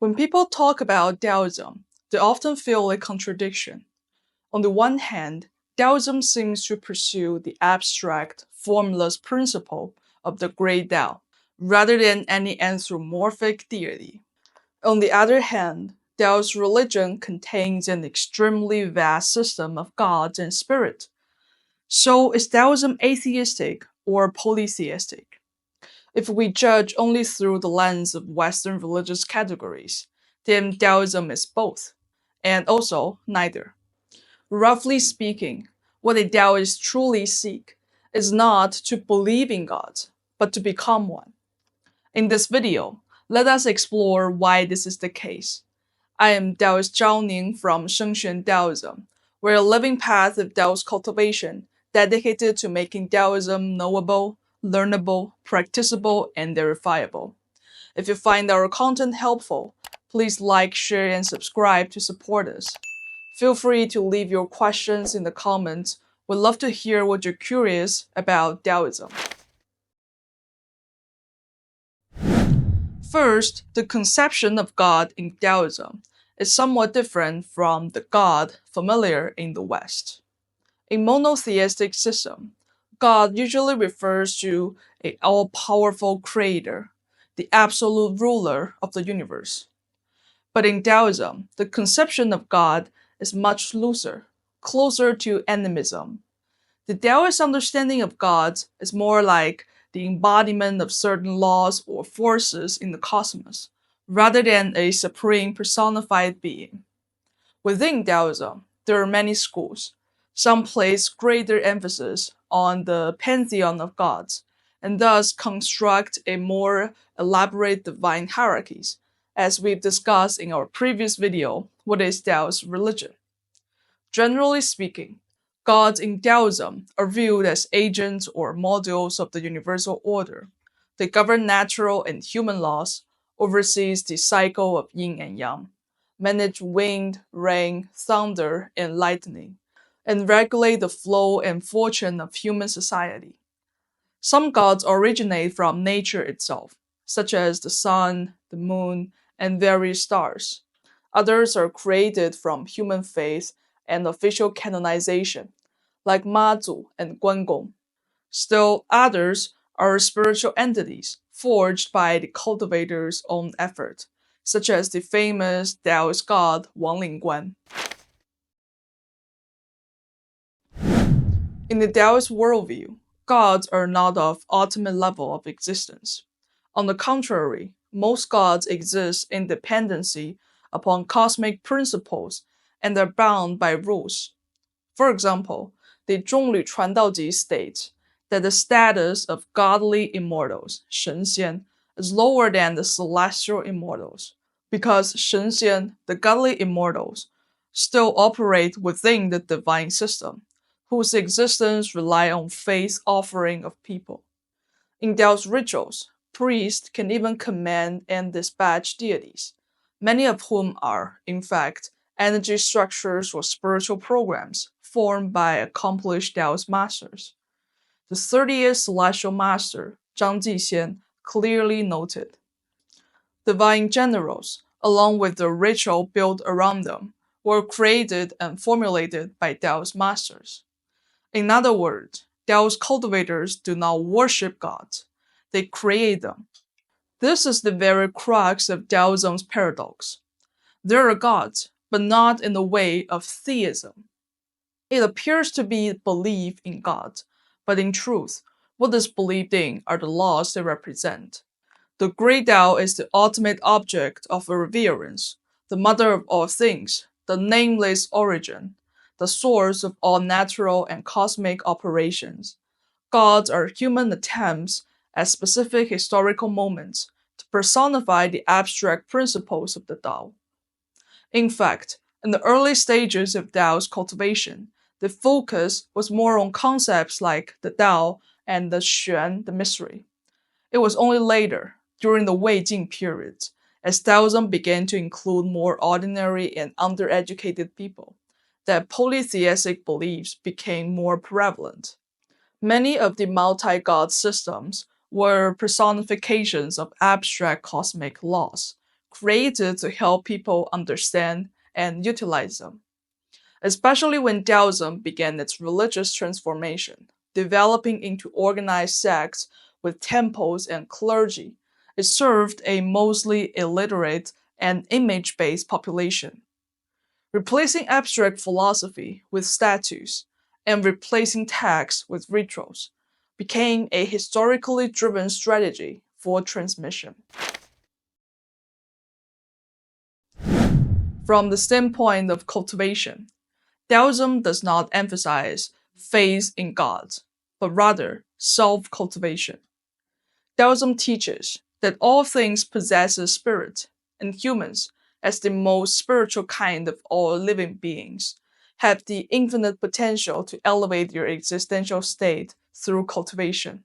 When people talk about Daoism, they often feel a contradiction. On the one hand, Daoism seems to pursue the abstract, formless principle of the Great Tao, rather than any anthropomorphic deity. On the other hand, Taoist religion contains an extremely vast system of gods and spirit. So is Daoism atheistic or polytheistic? If we judge only through the lens of Western religious categories, then Taoism is both, and also neither. Roughly speaking, what a Taoist truly seeks is not to believe in God, but to become one. In this video, let us explore why this is the case. I am Daoist Zhao Ning from Shen Daoism. We're a living path of Daoist cultivation dedicated to making Daoism knowable, learnable, practicable, and verifiable. If you find our content helpful, please like, share, and subscribe to support us. Feel free to leave your questions in the comments. We'd love to hear what you're curious about Daoism. First, the conception of God in Daoism is somewhat different from the God familiar in the West. In monotheistic system, God usually refers to an all-powerful creator, the absolute ruler of the universe. But in Daoism, the conception of God is much looser, closer to animism. The Taoist understanding of God is more like the embodiment of certain laws or forces in the cosmos, rather than a supreme personified being. Within Taoism, there are many schools. Some place greater emphasis on the pantheon of gods, and thus construct a more elaborate divine hierarchies, as we've discussed in our previous video, what is Taoist religion. Generally speaking, gods in Daoism are viewed as agents or modules of the universal order. They govern natural and human laws, oversees the cycle of yin and yang, manage wind, rain, thunder, and lightning, and regulate the flow and fortune of human society. Some gods originate from nature itself, such as the sun, the moon, and various stars. Others are created from human faith and official canonization, like Mazu and Guangong. Still others are spiritual entities forged by the cultivators' own effort, such as the famous Daoist god Wang Lingguan. In the Daoist worldview, gods are not of ultimate level of existence. On the contrary, most gods exist in dependency upon cosmic principles and are bound by rules. For example, the Zhonglü Chuandaoji states that the status of godly immortals, Shen Xian, is lower than the celestial immortals, because Shen Xian, the godly immortals, still operate within the divine system, whose existence rely on faith offering of people. In Taoist rituals, priests can even command and dispatch deities, many of whom are, in fact, energy structures or spiritual programs formed by accomplished Taoist masters. The 30th celestial master, Zhang Jixian, clearly noted, divine generals, along with the ritual built around them, were created and formulated by Taoist masters. In other words, Taoist cultivators do not worship gods, they create them. This is the very crux of Daoism's paradox. There are gods, but not in the way of theism. It appears to be belief in God, but in truth, what is believed in are the laws they represent. The Great Tao is the ultimate object of reverence, the mother of all things, the nameless origin, the source of all natural and cosmic operations. Gods are human attempts at specific historical moments to personify the abstract principles of the Tao. In fact, in the early stages of Taoist cultivation, the focus was more on concepts like the Tao and the Shen, the mystery. It was only later, during the Wei Jing period, as Taoism began to include more ordinary and undereducated people, that polytheistic beliefs became more prevalent. Many of the multi-god systems were personifications of abstract cosmic laws, created to help people understand and utilize them. Especially when Daoism began its religious transformation, developing into organized sects with temples and clergy, it served a mostly illiterate and image-based population, replacing abstract philosophy with statues and replacing texts with rituals became a historically driven strategy for transmission. From the standpoint of cultivation, Daoism does not emphasize faith in God, but rather self-cultivation. Daoism teaches that all things possess a spirit, and humans, as the most spiritual kind of all living beings, have the infinite potential to elevate their existential state through cultivation.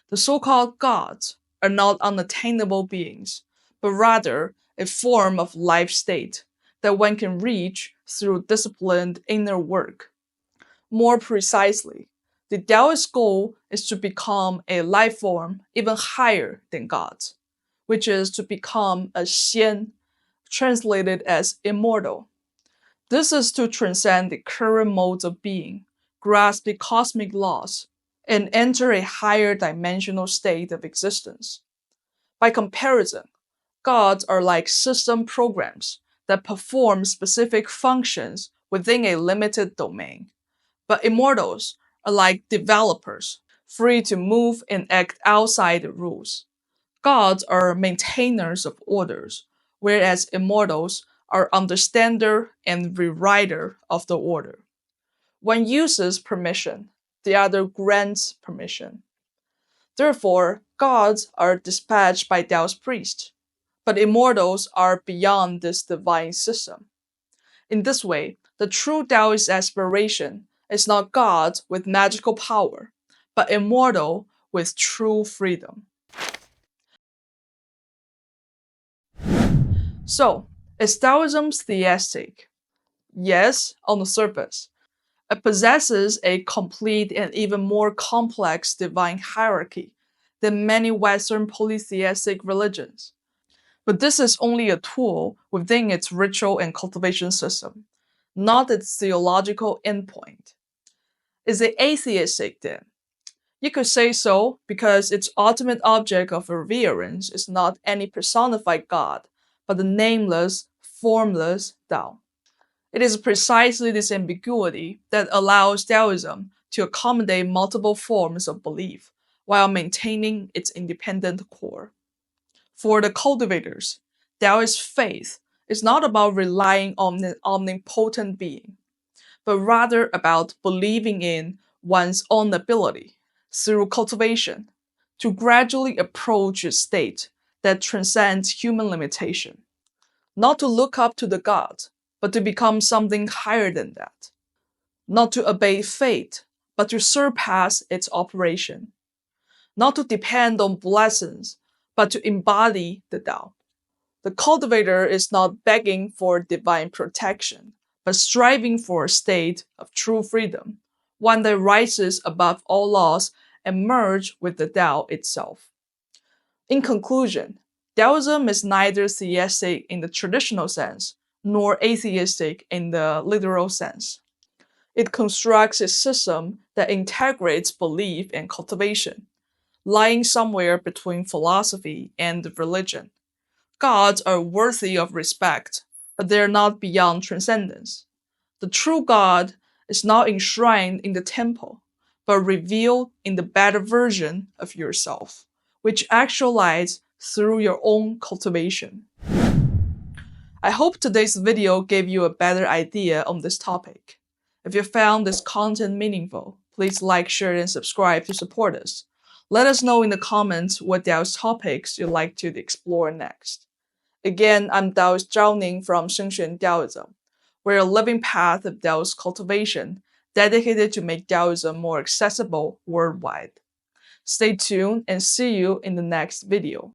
The so-called gods are not unattainable beings, but rather a form of life state that one can reach through disciplined inner work. More precisely, the Taoist goal is to become a life form even higher than gods, which is to become a Xian, translated as immortal. This is to transcend the current modes of being, grasp the cosmic laws, and enter a higher dimensional state of existence. By comparison, gods are like system programs that perform specific functions within a limited domain. But immortals are like developers, free to move and act outside the rules. Gods are maintainers of orders, whereas immortals are understander and rewriter of the order. One uses permission, the other grants permission. Therefore, gods are dispatched by Taoist priests, but immortals are beyond this divine system. In this way, the true Taoist aspiration is not God with magical power, but immortal with true freedom. So, is Taoism theistic? Yes, on the surface. It possesses a complete and even more complex divine hierarchy than many Western polytheistic religions. But this is only a tool within its ritual and cultivation system, not its theological endpoint. Is it atheistic then? You could say so because its ultimate object of reverence is not any personified God, but the nameless, formless Tao. It is precisely this ambiguity that allows Taoism to accommodate multiple forms of belief while maintaining its independent core. For the cultivators, Taoist faith is not about relying on an omnipotent being, but rather about believing in one's own ability through cultivation to gradually approach a state that transcends human limitation. Not to look up to the gods, but to become something higher than that. Not to obey fate, but to surpass its operation. Not to depend on blessings, but to embody the Tao. The cultivator is not begging for divine protection, but striving for a state of true freedom, one that rises above all laws and merges with the Tao itself. In conclusion, Daoism is neither theistic in the traditional sense, nor atheistic in the literal sense. It constructs a system that integrates belief and cultivation, lying somewhere between philosophy and religion. Gods are worthy of respect, but they are not beyond transcendence. The true God is not enshrined in the temple, but revealed in the better version of yourself, which actualizes through your own cultivation. I hope today's video gave you a better idea on this topic. If you found this content meaningful, please like, share, and subscribe to support us. Let us know in the comments what Taoist topics you'd like to explore next. Again, I'm Daoist Zhao Ning from Shen Daoism. We're a living path of Taoist cultivation dedicated to make Taoism more accessible worldwide. Stay tuned and see you in the next video.